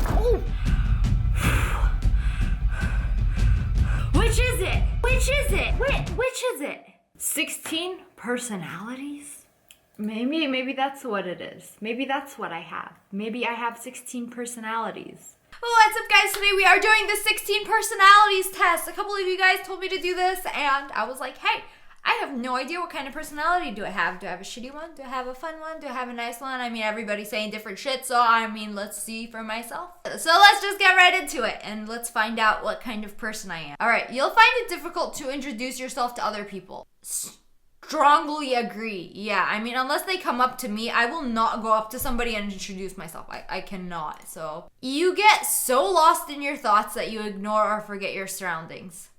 Oh. Which is it? Which is it? Which is it? 16 personalities? Maybe that's what it is. Maybe that's what I have. Maybe I have 16 personalities. What's up, guys? Today we are doing the 16 personalities test. A couple of you guys told me to do this, and I was like, hey, I have no idea what kind of personality do I have. Do I have a shitty one? Do I have a fun one? Do I have a nice one? I mean, everybody's saying different shit, so let's see for myself. So let's just get right into it, and let's find out what kind of person I am. All right, you'll find it difficult to introduce yourself to other people. Strongly agree. Yeah, I mean, unless they come up to me, I will not go up to somebody and introduce myself. I cannot. So you get so lost in your thoughts that you ignore or forget your surroundings.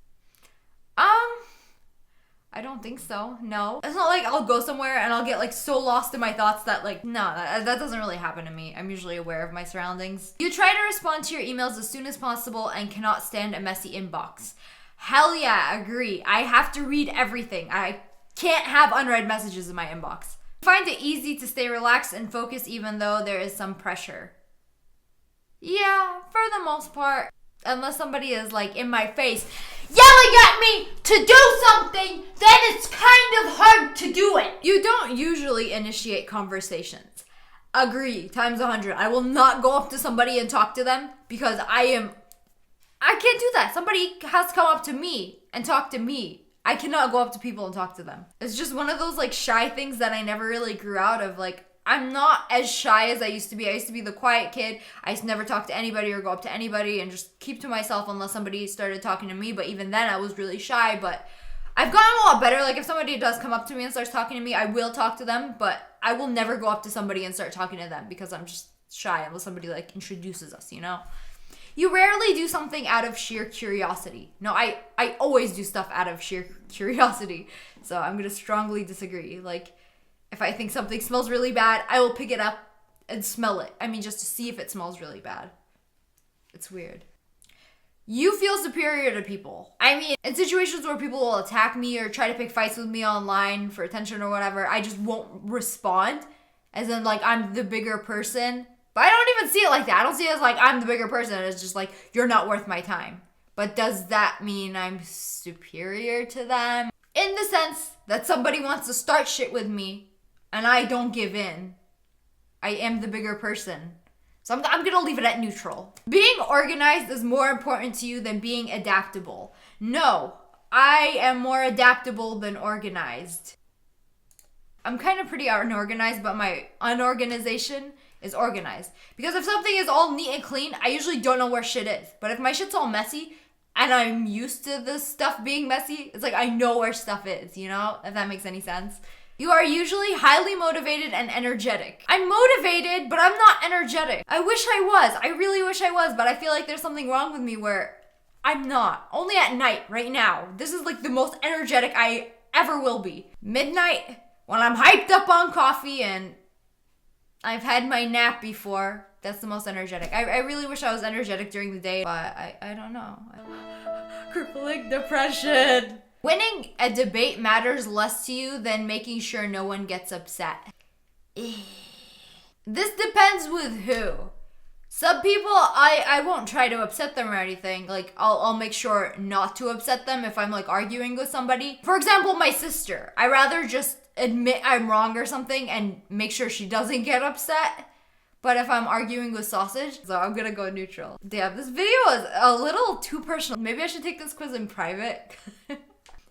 I don't think so. No. It's not like I'll go somewhere and I'll get like so lost in my thoughts that that doesn't really happen to me. I'm usually aware of my surroundings. You try to respond to your emails as soon as possible and cannot stand a messy inbox. Hell yeah, agree. I have to read everything. I can't have unread messages in my inbox. Find it easy to stay relaxed and focused even though there is some pressure. Yeah, for the most part. Unless somebody is like in my face yelling at me to do something, then it's kind of hard to do it. You don't usually initiate conversations. Agree, times 100. I will not go up to somebody and talk to them because I can't do that. Somebody has to come up to me and talk to me. I cannot go up to people and talk to them. It's just one of those like shy things that I never really grew out of. Like, I'm not as shy as I used to be. I used to be the quiet kid. I used to never talk to anybody or go up to anybody and just keep to myself unless somebody started talking to me. But even then, I was really shy. But I've gotten a lot better. Like, if somebody does come up to me and starts talking to me, I will talk to them. But I will never go up to somebody and start talking to them because I'm just shy unless somebody, like, introduces us, you know? You rarely do something out of sheer curiosity. No, I always do stuff out of sheer curiosity. So I'm going to strongly disagree. Like, if I think something smells really bad, I will pick it up and smell it. I mean, just to see if it smells really bad. It's weird. You feel superior to people. I mean, in situations where people will attack me or try to pick fights with me online for attention or whatever, I just won't respond. As in, like, I'm the bigger person. But I don't even see it like that. I don't see it as, like, I'm the bigger person. It's just, like, you're not worth my time. But does that mean I'm superior to them? In the sense that somebody wants to start shit with me, and I don't give in. I am the bigger person. So I'm gonna leave it at neutral. Being organized is more important to you than being adaptable. No, I am more adaptable than organized. I'm kind of pretty unorganized, but my unorganization is organized. Because if something is all neat and clean, I usually don't know where shit is. But if my shit's all messy, and I'm used to this stuff being messy, it's like I know where stuff is, you know? If that makes any sense. You are usually highly motivated and energetic. I'm motivated, but I'm not energetic. I wish I was. I really wish I was, but I feel like there's something wrong with me where I'm not. Only at night, right now. This is like the most energetic I ever will be. Midnight, when I'm hyped up on coffee and I've had my nap before, that's the most energetic. I really wish I was energetic during the day, but I don't know. Crippling depression. Winning a debate matters less to you than making sure no one gets upset. This depends with who. Some people, I won't try to upset them or anything. Like, I'll make sure not to upset them if I'm, like, arguing with somebody. For example, my sister. I rather just admit I'm wrong or something and make sure she doesn't get upset. But if I'm arguing with sausage, so I'm gonna go neutral. Damn, this video is a little too personal. Maybe I should take this quiz in private.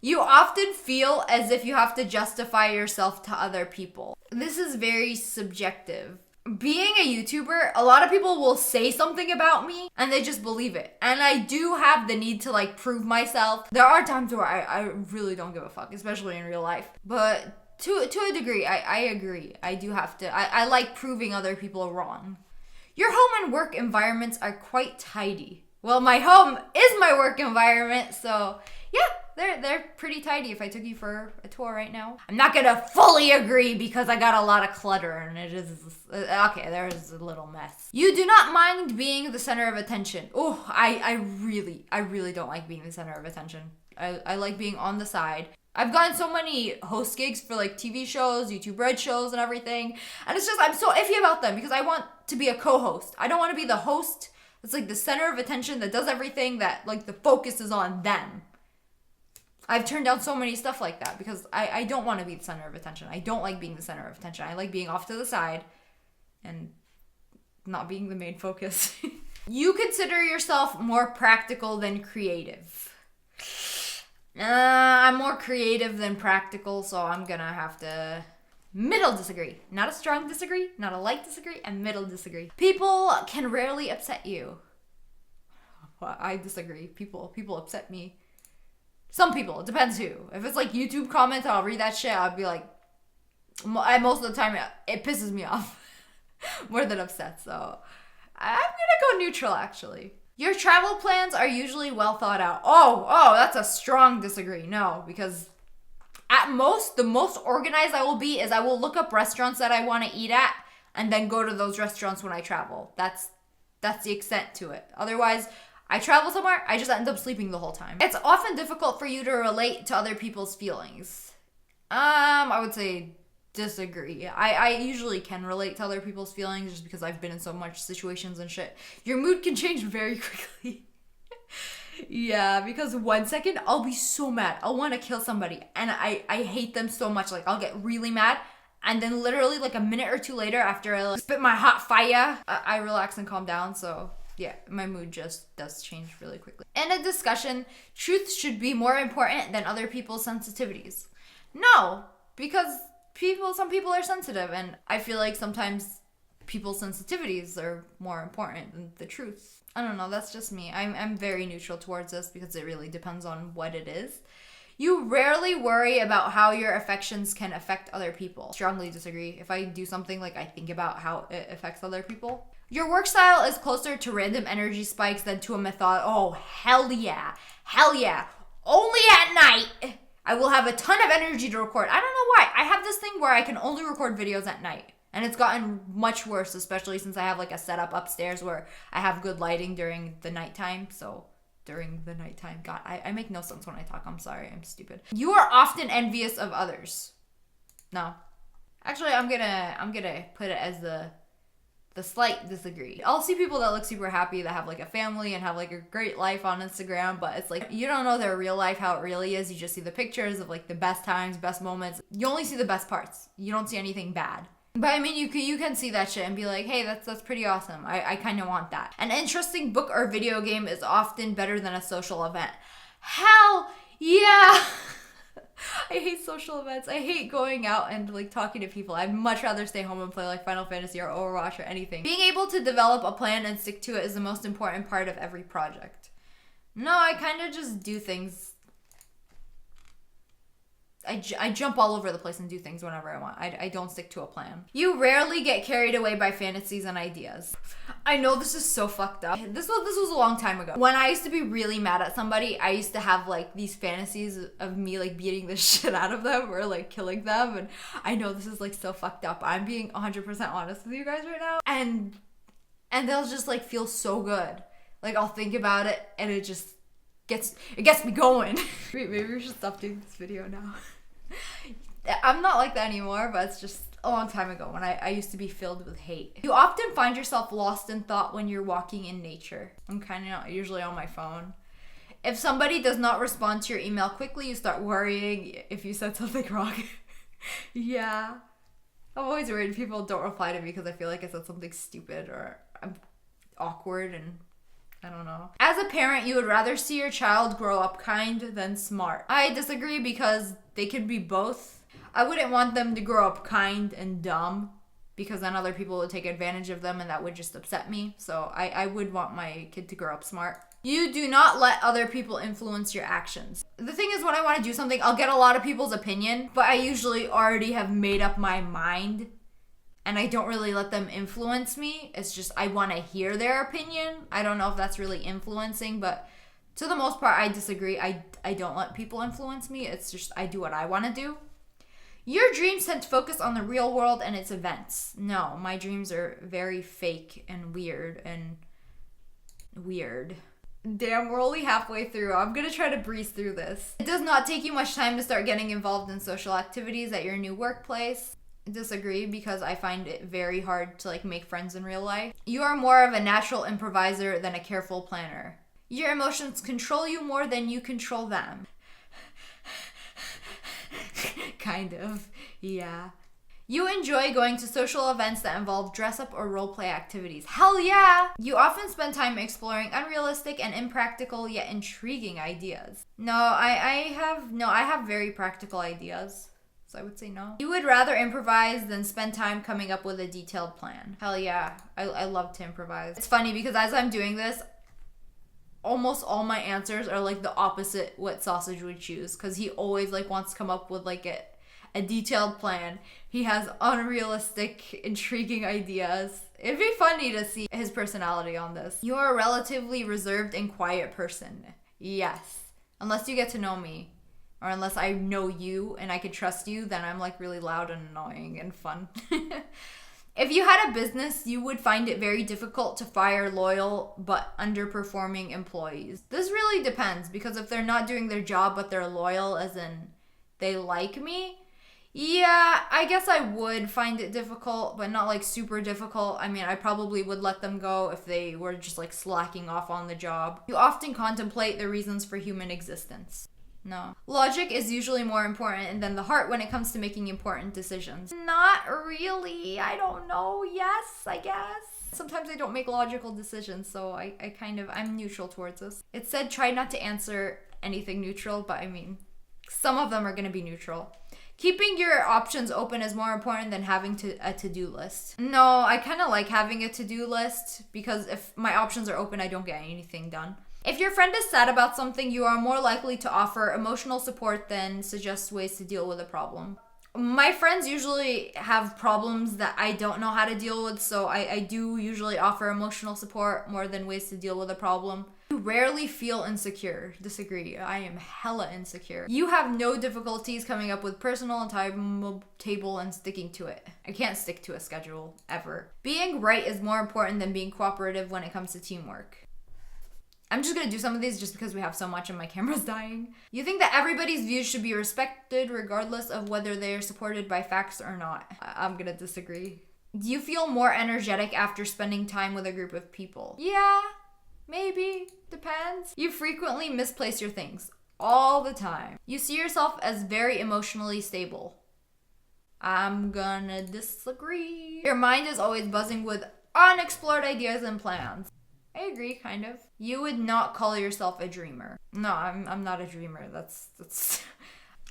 You often feel as if you have to justify yourself to other people. This is very subjective. Being a YouTuber, a lot of people will say something about me and they just believe it. And I do have the need to like prove myself. There are times where I really don't give a fuck, especially in real life. But to a degree, I agree. I do have to. I like proving other people wrong. Your home and work environments are quite tidy. Well, my home is my work environment, so yeah. They're pretty tidy if I took you for a tour right now. I'm not gonna fully agree because I got a lot of clutter and it is, okay, there's a little mess. You do not mind being the center of attention. Oh, I really don't like being the center of attention. I like being on the side. I've gotten so many host gigs for like TV shows, YouTube Red shows and everything. And it's just, I'm so iffy about them because I want to be a co-host. I don't want to be the host that's like the center of attention that does everything, that like the focus is on them. I've turned down so many stuff like that because I don't want to be the center of attention. I don't like being the center of attention. I like being off to the side and not being the main focus. You consider yourself more practical than creative. I'm more creative than practical, so I'm gonna have to middle disagree. Not a strong disagree, not a light disagree, a middle disagree. People can rarely upset you. Well, I disagree. People upset me. Some people, it depends who. If it's like YouTube comments, I'll read that shit. I'll be like, most of the time, it pisses me off more than upset. So I'm gonna go neutral, actually. Your travel plans are usually well thought out. Oh, that's a strong disagree. No, because at most, the most organized I will be is I will look up restaurants that I want to eat at and then go to those restaurants when I travel. That's the extent to it. Otherwise, I travel somewhere, I just end up sleeping the whole time. It's often difficult for you to relate to other people's feelings. I would say disagree. I usually can relate to other people's feelings just because I've been in so much situations and shit. Your mood can change very quickly. Yeah, because 1 second I'll be so mad. I'll want to kill somebody and I hate them so much. Like I'll get really mad and then literally like a minute or two later after I like, spit my hot fire, I relax and calm down. So yeah, my mood just does change really quickly. In a discussion, truth should be more important than other people's sensitivities. No, because some people are sensitive, and I feel like sometimes people's sensitivities are more important than the truth. I don't know, that's just me. I'm very neutral towards this because it really depends on what it is. You rarely worry about how your affections can affect other people. Strongly disagree. If I do something, like I think about how it affects other people. Your work style is closer to random energy spikes than to a method. Oh, hell yeah. Hell yeah. Only at night, I will have a ton of energy to record. I don't know why. I have this thing where I can only record videos at night. And it's gotten much worse, especially since I have like a setup upstairs where I have good lighting during the nighttime. So during the nighttime, God, I make no sense when I talk. I'm sorry. I'm stupid. You are often envious of others. No. Actually, I'm gonna put it as the slight disagree. I'll see people that look super happy, that have like a family and have like a great life on Instagram, but it's like you don't know their real life, how it really is. You just see the pictures of like the best times, best moments. You only see the best parts. You don't see anything bad. But I mean, you can see that shit and be like, hey, that's pretty awesome. I kind of want that. An interesting book or video game is often better than a social event. Hell yeah! I hate social events. I hate going out and like talking to people. I'd much rather stay home and play like Final Fantasy or Overwatch or anything. Being able to develop a plan and stick to it is the most important part of every project. No, I kind of just do things. I jump all over the place and do things whenever I want. I don't stick to a plan. You rarely get carried away by fantasies and ideas. I know this is so fucked up. This was a long time ago. When I used to be really mad at somebody, I used to have like these fantasies of me like beating the shit out of them or like killing them. And I know this is like so fucked up. I'm being 100% honest with you guys right now. And they'll just like feel so good. Like I'll think about it and it gets me going. Wait, maybe we should stop doing this video now. I'm not like that anymore, but it's just a long time ago when I used to be filled with hate. You often find yourself lost in thought when you're walking in nature. I'm kind of usually on my phone. If somebody does not respond to your email quickly, you start worrying if you said something wrong. Yeah. I'm always worried people don't reply to me because I feel like I said something stupid or I'm awkward and I don't know. As a parent, you would rather see your child grow up kind than smart. I disagree because they could be both. I wouldn't want them to grow up kind and dumb because then other people would take advantage of them and that would just upset me. So I would want my kid to grow up smart. You do not let other people influence your actions. The thing is, when I want to do something, I'll get a lot of people's opinion, but I usually already have made up my mind. And I don't really let them influence me. It's just I want to hear their opinion. I don't know if that's really influencing, but to the most part, I disagree. I don't let people influence me. It's just I do what I want to do. Your dreams tend to focus on the real world and its events. No, my dreams are very fake and weird and weird. Damn, we're only halfway through. I'm gonna try to breeze through this. It does not take you much time to start getting involved in social activities at your new workplace. Disagree, because I find it very hard to like make friends in real life. You are more of a natural improviser than a careful planner. Your emotions control you more than you control them. Kind of, yeah. You enjoy going to social events that involve dress-up or role-play activities. Hell yeah! You often spend time exploring unrealistic and impractical yet intriguing ideas. No, I have very practical ideas. So I would say no. You would rather improvise than spend time coming up with a detailed plan. Hell yeah, I love to improvise. It's funny because as I'm doing this, almost all my answers are like the opposite what Sausage would choose, because he always like wants to come up with like a detailed plan. He has unrealistic, intriguing ideas. It'd be funny to see his personality on this. You're a relatively reserved and quiet person. Yes. Unless you get to know me. Or unless I know you and I can trust you, then I'm like really loud and annoying and fun. If you had a business, you would find it very difficult to fire loyal but underperforming employees. This really depends, because if they're not doing their job but they're loyal, as in they like me, yeah, I guess I would find it difficult, but not like super difficult. I mean, I probably would let them go if they were just like slacking off on the job. You often contemplate the reasons for human existence. No. Logic is usually more important than the heart when it comes to making important decisions. Not really. I don't know. Yes, I guess. Sometimes I don't make logical decisions, so I'm neutral towards this. It said try not to answer anything neutral, but I mean, some of them are going to be neutral. Keeping your options open is more important than having a to-do list. No, I kind of like having a to-do list, because if my options are open, I don't get anything done. If your friend is sad about something, you are more likely to offer emotional support than suggest ways to deal with a problem. My friends usually have problems that I don't know how to deal with, so I do usually offer emotional support more than ways to deal with a problem. You rarely feel insecure. Disagree. I am hella insecure. You have no difficulties coming up with personal and timetable and sticking to it. I can't stick to a schedule, ever. Being right is more important than being cooperative when it comes to teamwork. I'm just gonna do some of these just because we have so much and my camera's dying. You think that everybody's views should be respected regardless of whether they are supported by facts or not. I'm gonna disagree. Do you feel more energetic after spending time with a group of people? Yeah, maybe. Depends. You frequently misplace your things. All the time. You see yourself as very emotionally stable. I'm gonna disagree. Your mind is always buzzing with unexplored ideas and plans. I agree, kind of. You would not call yourself a dreamer. No, I'm not a dreamer. That's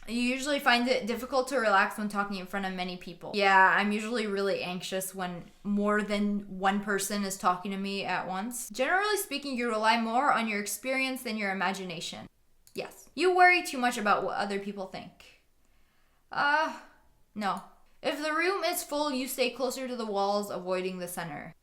You usually find it difficult to relax when talking in front of many people. Yeah, I'm usually really anxious when more than one person is talking to me at once. Generally speaking, you rely more on your experience than your imagination. Yes. You worry too much about what other people think. No. If the room is full, you stay closer to the walls, avoiding the center.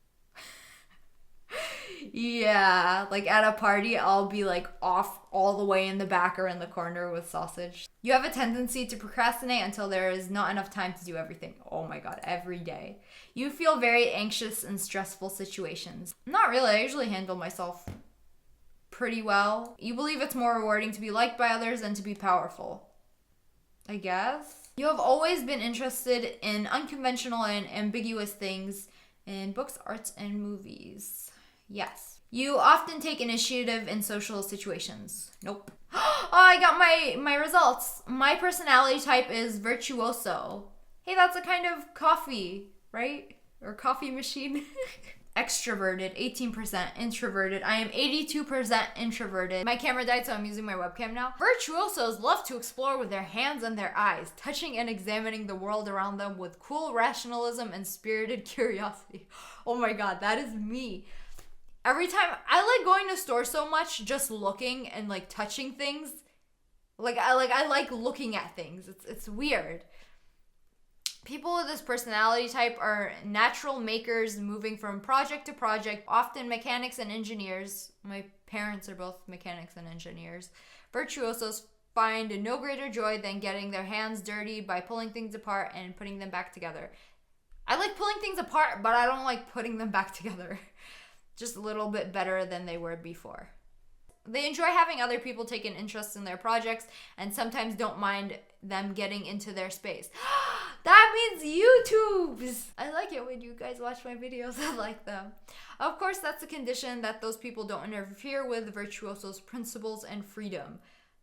Yeah, like at a party, I'll be like off all the way in the back or in the corner with Sausage. You have a tendency to procrastinate until there is not enough time to do everything. Oh my god, every day. You feel very anxious in stressful situations. Not really, I usually handle myself pretty well. You believe it's more rewarding to be liked by others than to be powerful. I guess. You have always been interested in unconventional and ambiguous things in books, arts, and movies. Yes. You often take initiative in social situations. Nope. Oh, I got my results. My personality type is virtuoso. Hey, that's a kind of coffee, right? Or coffee machine. Extroverted, 18%. Introverted, I am 82% introverted. My camera died, so I'm using my webcam now. Virtuosos love to explore with their hands and their eyes, touching and examining the world around them with cool rationalism and spirited curiosity. Oh my god, that is me. Every time, I like going to stores so much, just looking and like touching things. I like looking at things. It's weird. People with this personality type are natural makers, moving from project to project, often mechanics and engineers. My parents are both mechanics and engineers. Virtuosos find no greater joy than getting their hands dirty by pulling things apart and putting them back together. I like pulling things apart, but I don't like putting them back together. Just a little bit better than they were before. They enjoy having other people take an interest in their projects and sometimes don't mind them getting into their space. That means YouTubes! I like it when you guys watch my videos. I like them. Of course, that's a condition that those people don't interfere with virtuosos' principles and freedom.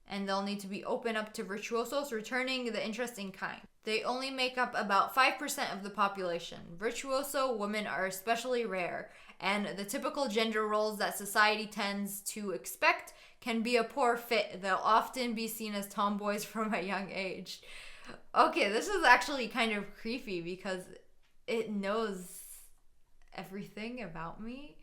And they'll need to be open up to virtuosos returning the interest in kind. They only make up about 5% of the population. Virtuoso women are especially rare, and the typical gender roles that society tends to expect can be a poor fit. They'll often be seen as tomboys from a young age. Okay, this is actually kind of creepy because it knows everything about me.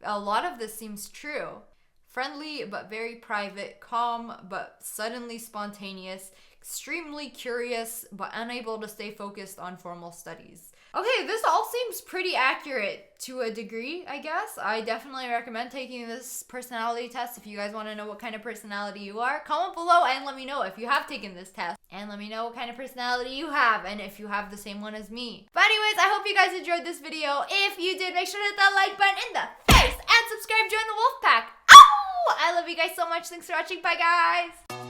A lot of this seems true. Friendly but very private, calm but suddenly spontaneous, extremely curious but unable to stay focused on formal studies. Okay, this all seems pretty accurate to a degree, I guess. I definitely recommend taking this personality test if you guys want to know what kind of personality you are. Comment below and let me know if you have taken this test. And let me know what kind of personality you have and if you have the same one as me. But anyways, I hope you guys enjoyed this video. If you did, make sure to hit that like button in the face and subscribe, join the wolf pack. Ow! I love you guys so much. Thanks for watching. Bye, guys.